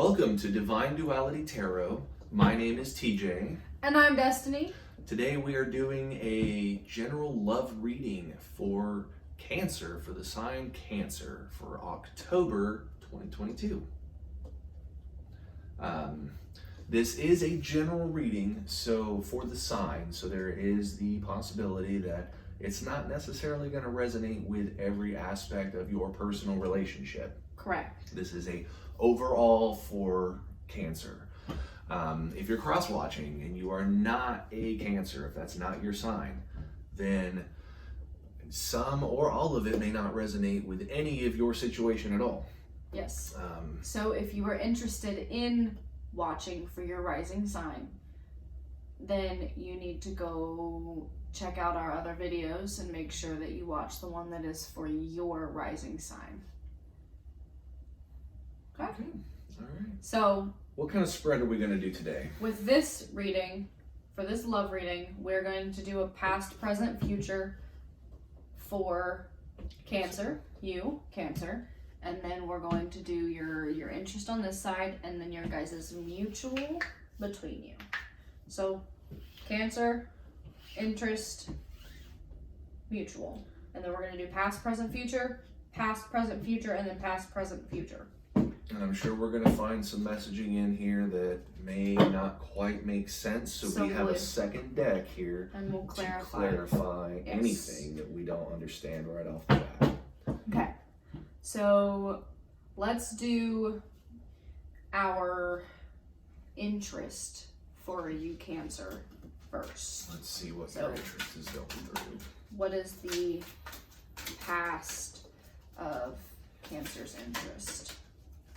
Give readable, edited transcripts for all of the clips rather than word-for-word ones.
Welcome to Divine Duality Tarot. My name is TJ. And I'm Destiny. Today we are doing a general love reading for Cancer, for the sign Cancer, for October 2022. This is a general reading, so for the sign, so there is the possibility that it's not necessarily going to resonate with every aspect of your personal relationship. Correct. This is a overall for Cancer. If you're cross-watching and you are not a Cancer, if that's not your sign, then some or all of it may not resonate with any of your situation at all. Yes. So if you are interested in watching for your rising sign, then you need to go check out our other videos and make sure that you watch the one that is for your rising sign. Okay. All right. So what kind of spread are we going to do today? with this reading, for this love reading, we're going to do a past, present, future for Cancer, you, Cancer, and then we're going to do your interest on this side and then your guys' mutual between you. So Cancer, interest, mutual. And then we're going to do past, present, future, and then past, present, future. And I'm sure we're going to find some messaging in here that may not quite make sense, so we have a second deck here and we'll to clarify anything that we don't understand right off the bat. Okay, so let's do our interest for you, Cancer, first. Let's see what your interest is going through. What is the past of Cancer's interest?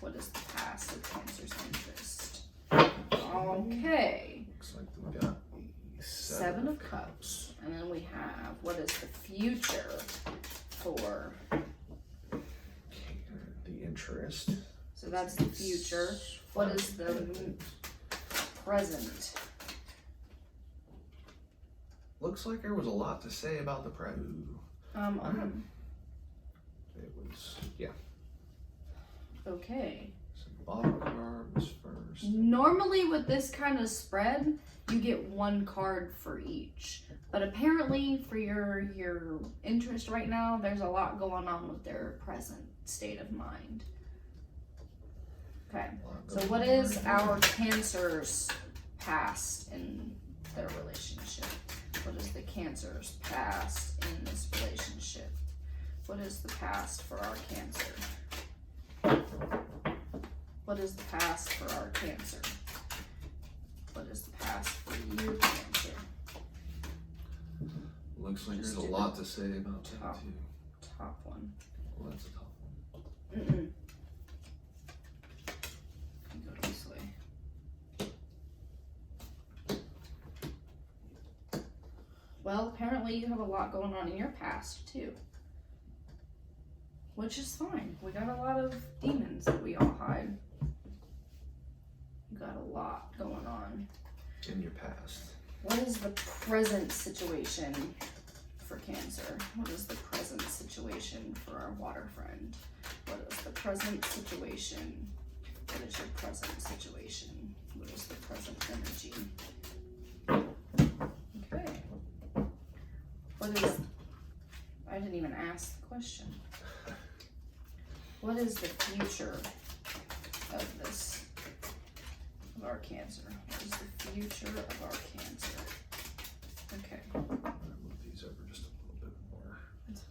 What is the past of Cancer's interest? Okay. Looks like we got the Seven of Cups. And then we have, what is the future for the interest? So that's the future. What is the present? Looks like there was a lot to say about the present. It was, yeah. Okay. So bottom cards first. Normally with this kind of spread, you get one card for each. But apparently for your interest right now, there's a lot going on with their present state of mind. Okay. So what is our Cancer's past in their relationship? What is the Cancer's past in this relationship? What is the past for our Cancer? What is the past for our Cancer? What is the past for you, Cancer? Looks like there's a lot to say about that too. Top one. Well, that's the top one. Go this way. Well, apparently you have a lot going on in your past too. Which is fine. We got a lot of demons that we all hide. You got a lot going on. In your past. What is the present situation for Cancer? What is the present situation for our water friend? What is the present situation? What is your present situation? What is the present energy? Okay. What is... I didn't even ask the question. What is the future of this, of our Cancer? What is the future of our Cancer? Okay. I'm going to move these over just a little bit more.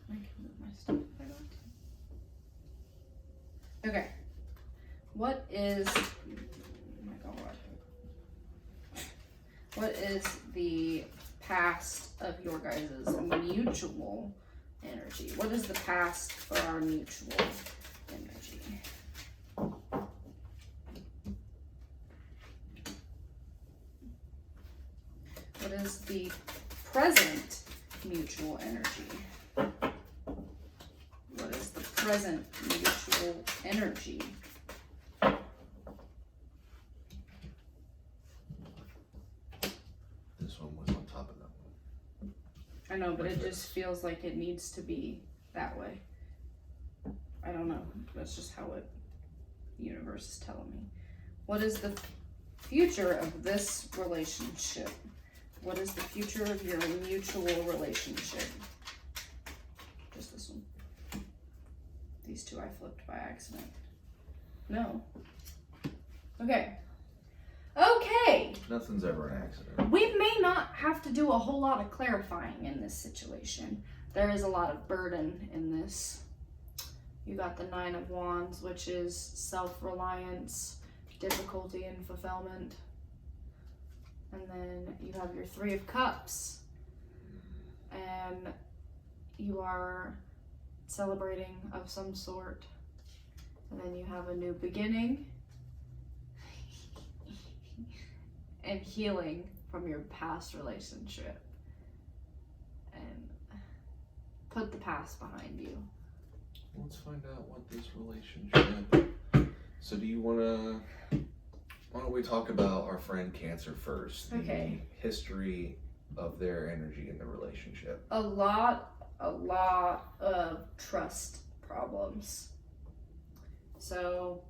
I can move my stuff if I want to. Okay. What is, oh my God. What is the past of your guys' mutual energy? What is the past for our mutual energy? What is the present mutual energy? What is the present mutual energy? This one was on top of that one. I know, but it just feels like it needs to be that way. I don't know. That's just how the universe is telling me. What is the future of this relationship? What is the future of your mutual relationship? Just this one. These two I flipped by accident. No. Okay. Okay. Nothing's ever an accident. We may not have to do a whole lot of clarifying in this situation. There is a lot of burden in this. You got the Nine of Wands, which is self-reliance, difficulty and fulfillment. And then you have your Three of Cups. And you are celebrating of some sort. And then you have a new beginning. And healing from your past relationship. And put the past behind you. Let's find out what this relationship. So do you wanna, why don't we talk about our friend Cancer first? Okay. The history of their energy in the relationship. A lot of trust problems. So,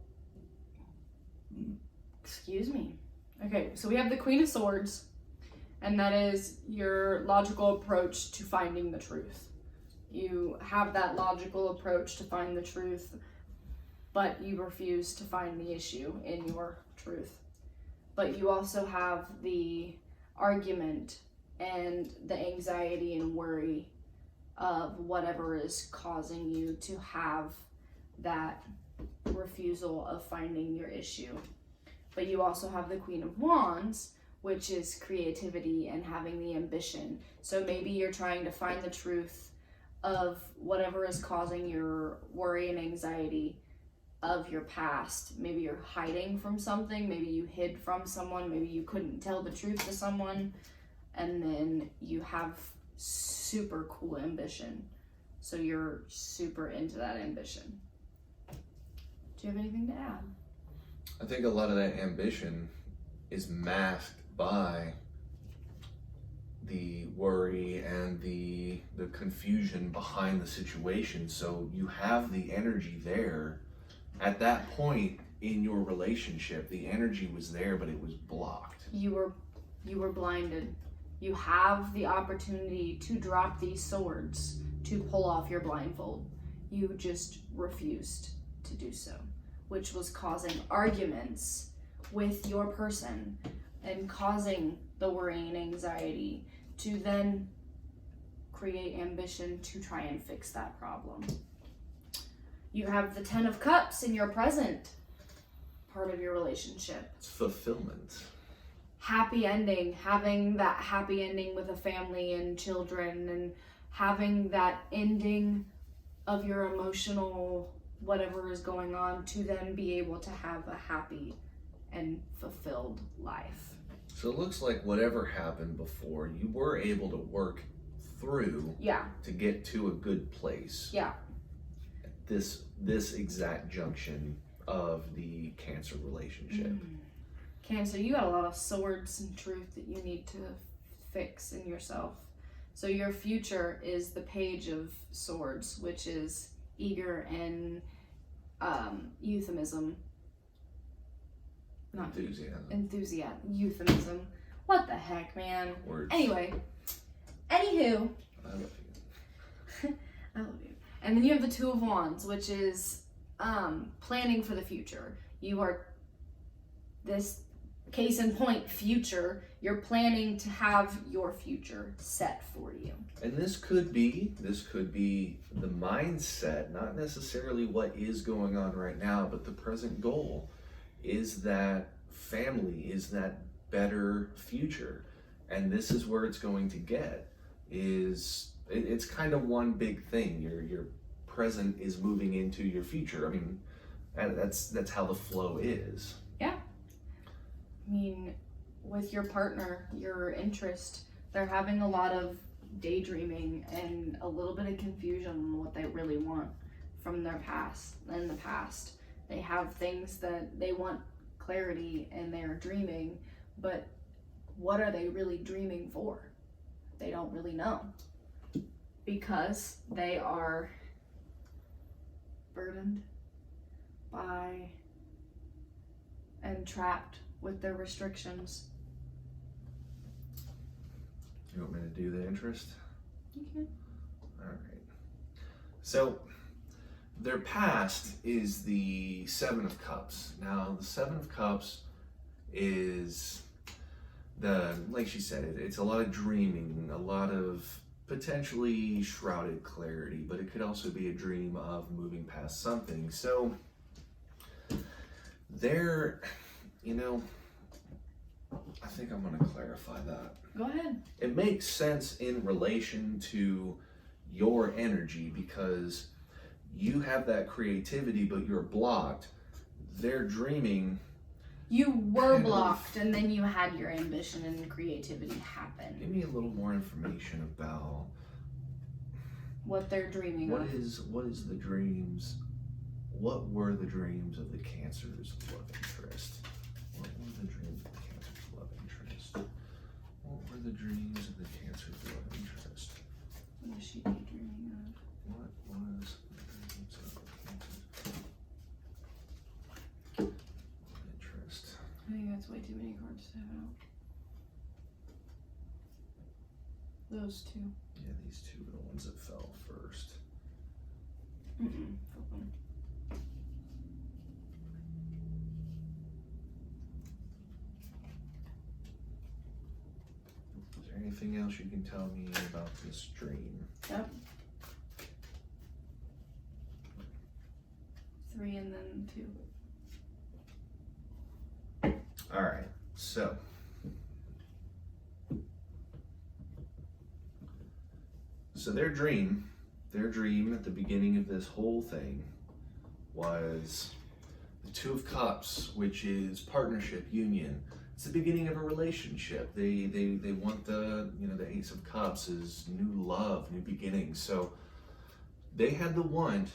excuse me. Okay, so we have the Queen of Swords, and that is your logical approach to finding the truth. You have that logical approach to find the truth, but you refuse to find the issue in your truth. But you also have the argument and the anxiety and worry of whatever is causing you to have that refusal of finding your issue. But you also have the Queen of Wands, which is creativity and having the ambition. So maybe you're trying to find the truth of whatever is causing your worry and anxiety of your past. Maybe you're hiding from something, maybe you hid from someone, maybe you couldn't tell the truth to someone, and then you have super cool ambition. So you're super into that ambition. Do you have anything to add? I think a lot of that ambition is masked by the worry and the confusion behind the situation. So you have the energy there. At that point in your relationship, the energy was there, but it was blocked. You were blinded. You have the opportunity to drop these swords, to pull off your blindfold. You just refused to do so, which was causing arguments with your person and causing the worry and anxiety to then create ambition to try and fix that problem. You have the Ten of Cups in your present part of your relationship. It's fulfillment. Happy ending, having that happy ending with a family and children, and having that ending of your emotional whatever is going on to then be able to have a happy and fulfilled life. So it looks like whatever happened before, you were able to work through to get to a good place. Yeah. This exact junction of the Cancer relationship. Cancer, you got a lot of swords and truth that you need to fix in yourself. So your future is the Page of Swords, which is eager and euphemism. Not enthusiasm. Euphemism. What the heck, man? Words. Anyway. Anywho. I love you. I love you. And then you have the Two of Wands, which is planning for the future. You are this case in point future. You're planning to have your future set for you. And this could be the mindset, not necessarily what is going on right now, but the present goal is that family, is that better future. And this is where it's going to get. It's kind of one big thing. Your present is moving into your future. I mean, that's how the flow is. Yeah. I mean, with your partner, your interest, they're having a lot of daydreaming and a little bit of confusion on what they really want from their past. In the past, they have things that they want clarity and they're dreaming, but what are they really dreaming for? They don't really know, because they are burdened by and trapped with their restrictions. You want me to do the interest? You can. All right. So their past is the Seven of Cups. Now, the Seven of Cups is like she said, it's a lot of dreaming, a lot of potentially shrouded clarity, but it could also be a dream of moving past something. So they're, I think I'm going to clarify that. Go ahead. It makes sense in relation to your energy because you have that creativity, but you're blocked. They're dreaming. You were blocked, and then you had your ambition and creativity happen. Give me a little more information about what they're dreaming what of. What is the dreams? What were the dreams of the Cancer's love interest? What were the dreams of the Cancer's love interest? What were the dreams of the Cancer's love interest? What is she daydreaming of? What was the dreams of the Cancer's interest? I think that's way too many cards to have out. Those two. Yeah, these two are the ones that fell first. Flip them. Is there anything else you can tell me about this dream? Yep. 3 and then 2. All right, so their dream at the beginning of this whole thing was the Two of Cups, which is partnership, union. It's the beginning of a relationship. They want the Ace of Cups is new love, new beginnings. So they had the want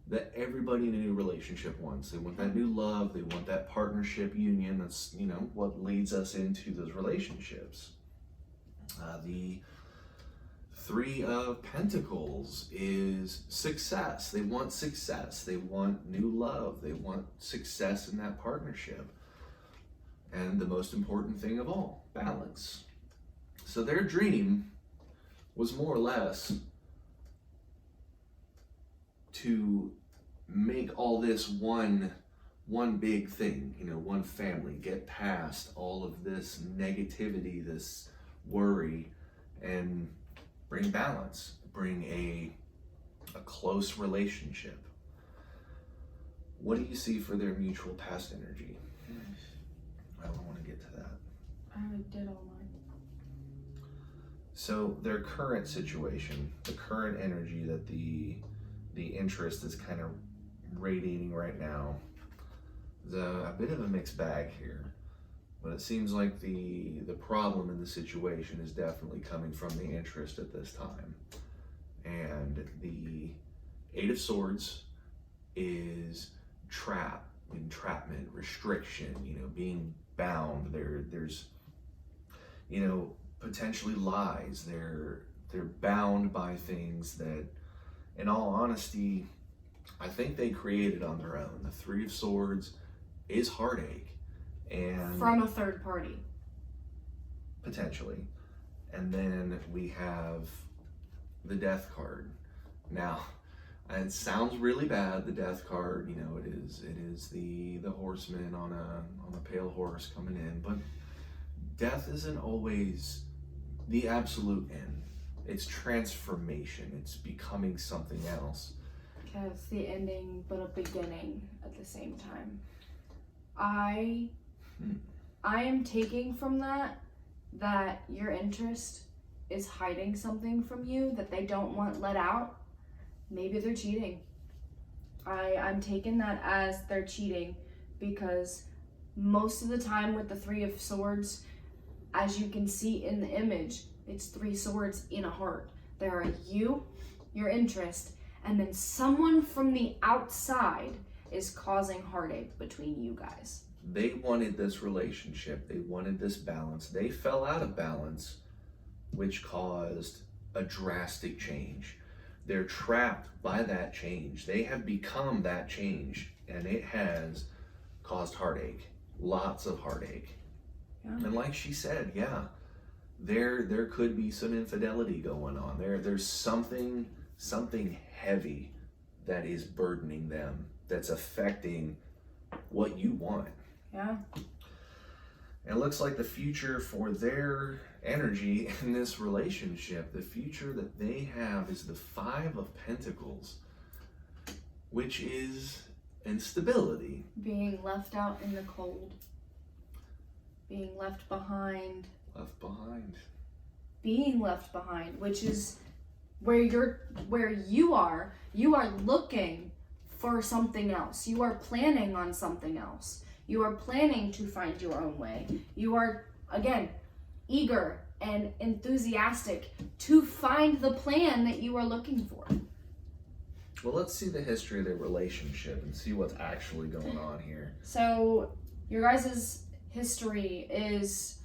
that everybody in a new relationship wants. They want that new love. They want that partnership, union. That's what leads us into those relationships. The Three of Pentacles is success. They want success. They want new love. They want success in that partnership. And the most important thing of all, balance. So their dream was more or less to make all this one big thing, one family, get past all of this negativity, this worry, and bring balance, bring a close relationship. What do you see for their mutual past energy? I don't want to get to that. I already did all mine. So their current situation, the current energy that the interest is kind of radiating right now, is a bit of a mixed bag here. But it seems like the problem in the situation is definitely coming from the interest at this time. And the Eight of Swords is entrapment, restriction, being bound. There's potentially lies. They're bound by things that, in all honesty, I think they created on their own. The Three of Swords is heartache. And from a third party. Potentially. And then we have the Death card. Now, it sounds really bad, the Death card, it is the horseman on a pale horse coming in, but death isn't always the absolute end. It's transformation. It's becoming something else. Okay, it's the ending but a beginning at the same time. I am taking from that your interest is hiding something from you that they don't want let out. Maybe they're cheating. I'm taking that as they're cheating because most of the time with the Three of Swords, as you can see in the image, it's 3 swords in a heart. There are you, your interest, and then someone from the outside is causing heartache between you guys. They wanted this relationship. They wanted this balance. They fell out of balance, which caused a drastic change. They're trapped by that change. They have become that change, and it has caused heartache. lots of heartache. Yeah. And like she said, yeah, there could be some infidelity going on. There's something heavy that is burdening them, that's affecting what you want. Yeah. And it looks like the future for their energy in this relationship, the future that they have is the Five of Pentacles, which is instability. Being left out in the cold. Being left behind. Left behind. Being left behind, which is where you are looking for something else. You are planning on something else. You are planning to find your own way. You are, again, eager and enthusiastic to find the plan that you are looking for. Well, let's see the history of their relationship and see what's actually going on here. So, your guys' history is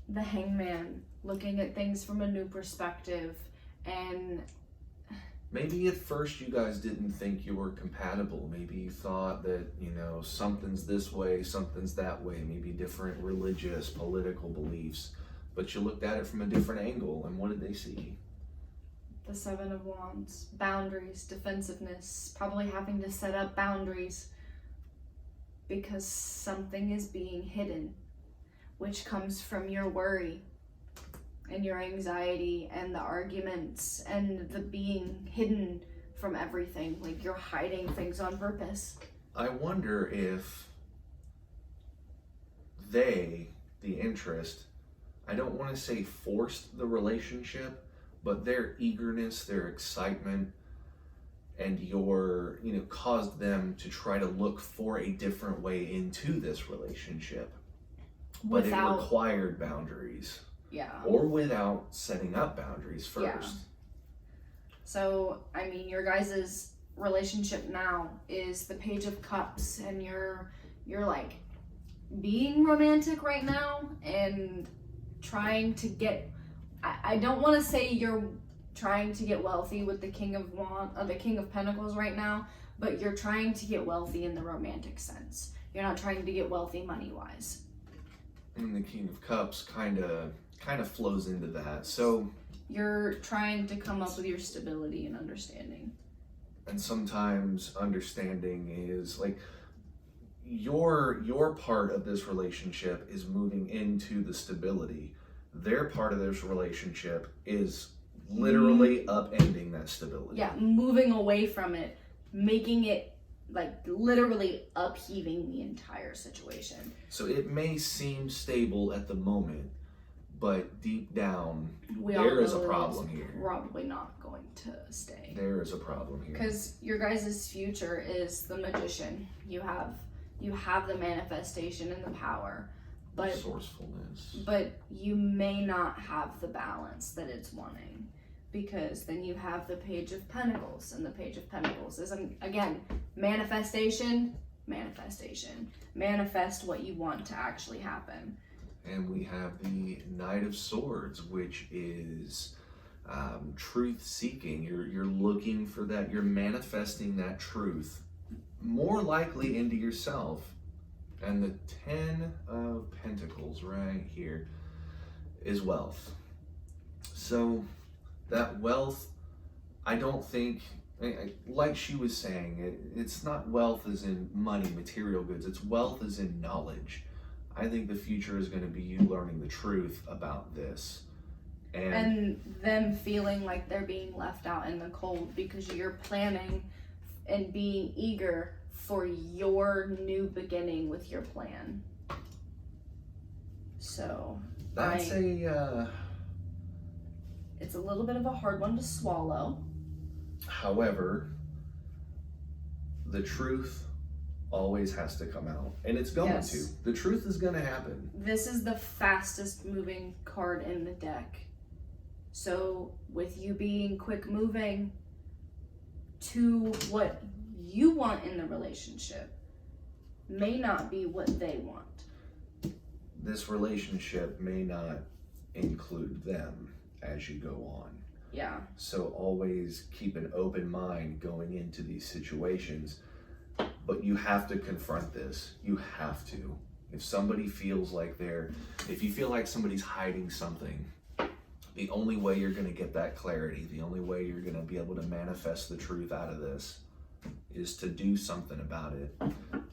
the Hangman, looking at things from a new perspective, and maybe at first you guys didn't think you were compatible. Maybe you thought that, something's this way, something's that way, maybe different religious, political beliefs. But you looked at it from a different angle, and what did they see? the Seven of Wands. Boundaries, defensiveness, probably having to set up boundaries because something is being hidden, which comes from your worry and your anxiety and the arguments and the being hidden from everything. Like you're hiding things on purpose. I wonder if they, the interest, I don't want to say forced the relationship, but their eagerness, their excitement, and your, caused them to try to look for a different way into this relationship. But it required boundaries. Yeah. Or without setting up boundaries first. Yeah. So, your guys' relationship now is the Page of Cups, and you're like being romantic right now and trying to get, I don't want to say you're trying to get wealthy with the King of Pentacles right now, but you're trying to get wealthy in the romantic sense. You're not trying to get wealthy money-wise. And the King of Cups kind of flows into that. So you're trying to come up with your stability and understanding. And sometimes understanding is like your part of this relationship is moving into the stability. Their part of this relationship is literally upending that stability. Yeah, moving away from it, making it like literally upheaving the entire situation. So it may seem stable at the moment, but deep down, there is a problem here. Probably not going to stay. There is a problem here. Because your guys' future is the Magician. You have the manifestation and the power, but resourcefulness. But you may not have the balance that it's wanting, because then you have the Page of Pentacles, and the Page of Pentacles is again manifestation. Manifest what you want to actually happen. And we have the Knight of Swords, which is truth seeking. You're looking for that. You're manifesting that truth more likely into yourself. And the Ten of Pentacles right here is wealth. So that wealth, I don't think, like she was saying, it's not wealth as in money, material goods. It's wealth as in knowledge. I think the future is going to be you learning the truth about this. And them feeling like they're being left out in the cold because you're planning and being eager for your new beginning with your plan. So that's it's a little bit of a hard one to swallow. However, the truth always has to come out, and it's going to. The truth is going to happen. This is the fastest moving card in the deck. So with you being quick moving to what you want in the relationship may not be what they want. This relationship may not include them as you go on. Yeah. So always keep an open mind going into these situations. But you have to confront this. You have to. If somebody feels like if you feel like somebody's hiding something, the only way you're going to get that clarity, the only way you're going to be able to manifest the truth out of this is to do something about it. Do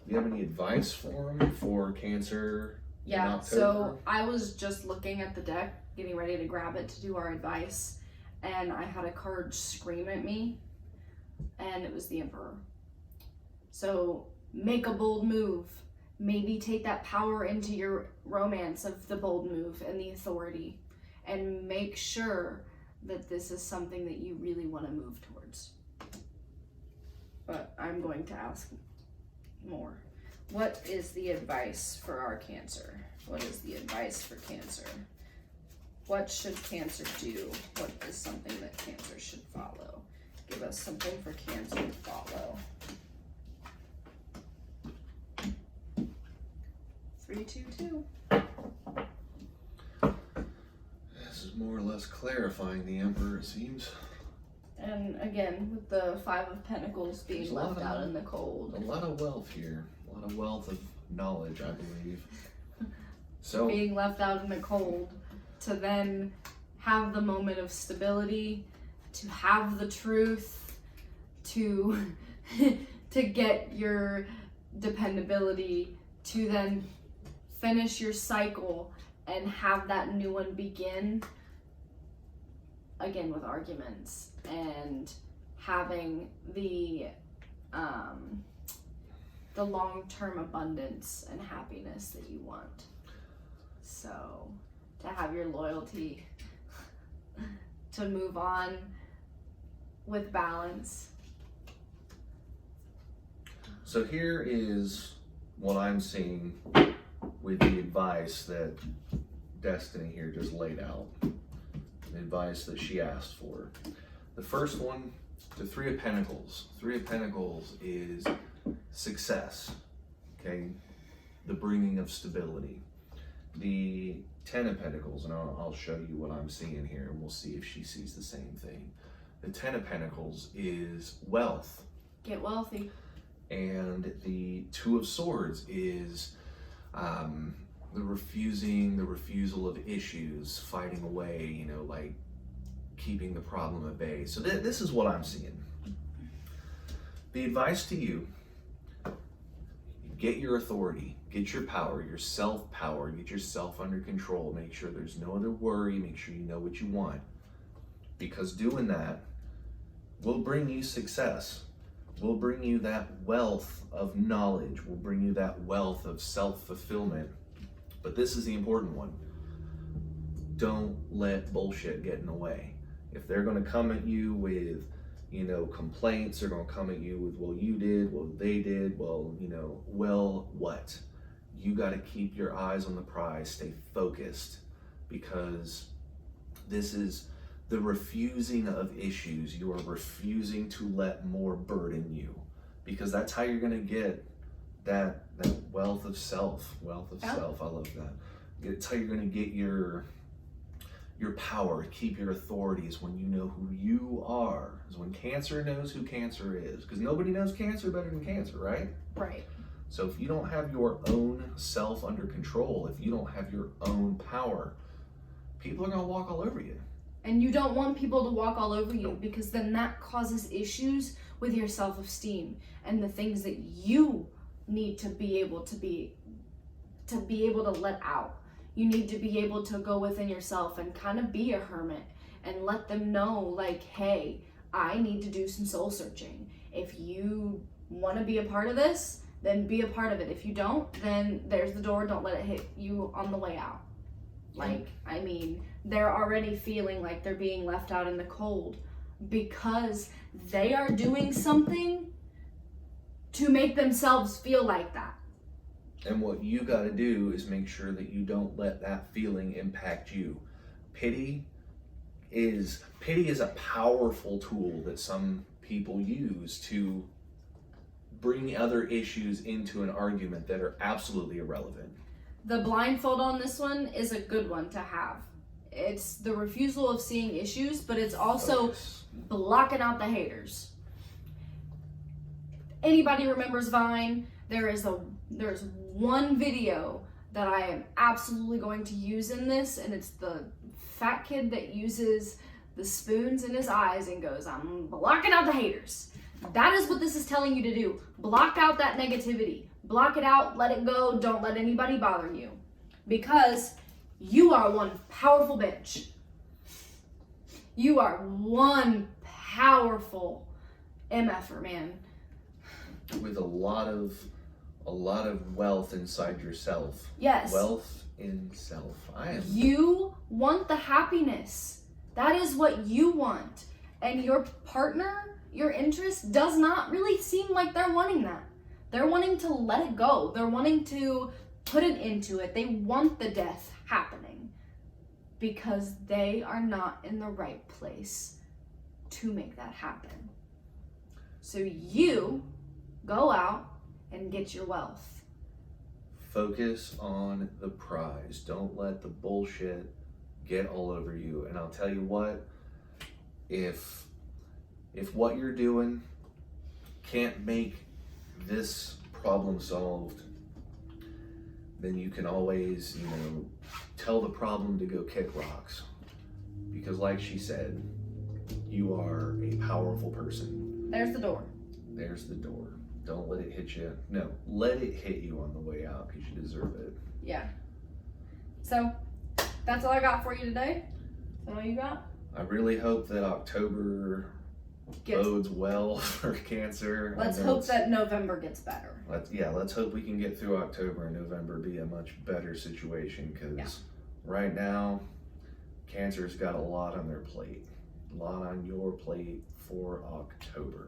you have any advice for them for Cancer in Yeah, October? so I was just looking at the deck, getting ready to grab it to do our advice, and I had a card scream at me, and it was the Emperor. So make a bold move. Maybe take that power into your romance of the bold move and the authority, and make sure that this is something that you really want to move towards. But I'm going to ask more. What is the advice for our Cancer? What is the advice for Cancer? What should Cancer do? What is something that Cancer should follow? Give us something for Cancer to follow. 322. This is more or less clarifying the Emperor, it seems. And again, with the Five of Pentacles being There's left out in the cold. A lot of wealth here. A lot of wealth of knowledge, I believe. So Being left out in the cold to then have the moment of stability, to have the truth, to get your dependability, to then finish your cycle and have that new one begin, again with arguments and having the long-term abundance and happiness that you want. So to have your loyalty, to move on with balance. So here is what I'm seeing with the advice that Destiny here just laid out. The advice that she asked for. The first one, the Three of Pentacles. Three of Pentacles is success, okay? The bringing of stability. The Ten of Pentacles, and I'll show you what I'm seeing here, and we'll see if she sees the same thing. The Ten of Pentacles is wealth. Get wealthy. And the Two of Swords is the refusal of issues, fighting away, like keeping the problem at bay. So this is what I'm seeing. The advice to you, get your authority, get your power, your self-power, get yourself under control, make sure there's no other worry, make sure you know what you want. Because doing that will bring you success. Will bring you that wealth of knowledge, will bring you that wealth of self-fulfillment. But this is the important one. Don't let bullshit get in the way. If they're going to come at you with, complaints, they're going to come at you with, well, you did, well, they did, well, well, what? You got to keep your eyes on the prize, stay focused, because this is the refusing of issues. You are refusing to let more burden you, because that's how you're going to get that wealth of self. Self. I love that. It's how you're going to get your power, keep your authorities when you know who you are. Because when Cancer knows who Cancer is, because nobody knows Cancer better than Cancer, right? Right. So if you don't have your own self under control, if you don't have your own power, people are going to walk all over you. And you don't want people to walk all over you, because then that causes issues with your self-esteem and the things that you need to be able to let out. You need to be able to go within yourself and kind of be a hermit and let them know, like, hey, I need to do some soul searching. If you want to be a part of this, then be a part of it. If you don't, then there's the door. Don't let it hit you on the way out. They're already feeling like they're being left out in the cold because they are doing something to make themselves feel like that. And what you got to do is make sure that you don't let that feeling impact you. Pity is a powerful tool that some people use to bring other issues into an argument that are absolutely irrelevant. The blindfold on this one is a good one to have. It's the refusal of seeing issues, but it's also blocking out the haters. Anybody remembers Vine? There's one video that I am absolutely going to use in this, and it's the fat kid that uses the spoons in his eyes and goes, I'm blocking out the haters. That is what this is telling you to do. Block out that negativity. Block it out, let it go, don't let anybody bother you. Because you are one powerful bitch. You are one powerful MFer, man. With a lot of wealth inside yourself. Yes. Wealth in self. You want the happiness. That is what you want. And your partner, your interest, does not really seem like they're wanting that. They're wanting to let it go. They're wanting to put an end to it. They want the death happening because they are not in the right place to make that happen. So you go out and get your wealth. Focus on the prize. Don't let the bullshit get all over you. And I'll tell you what, if what you're doing can't make this problem solved, then you can always, tell the problem to go kick rocks. Because like she said, you are a powerful person. There's the door. There's the door. Don't let it hit you. No, let it hit you on the way out because you deserve it. Yeah. So, that's all I got for you today. Is that all you got? I really hope that October bodes well for Cancer. Let's hope that November gets better. Let's hope we can get through October and November be a much better situation because right now, Cancer's got a lot on their plate. A lot on your plate for October.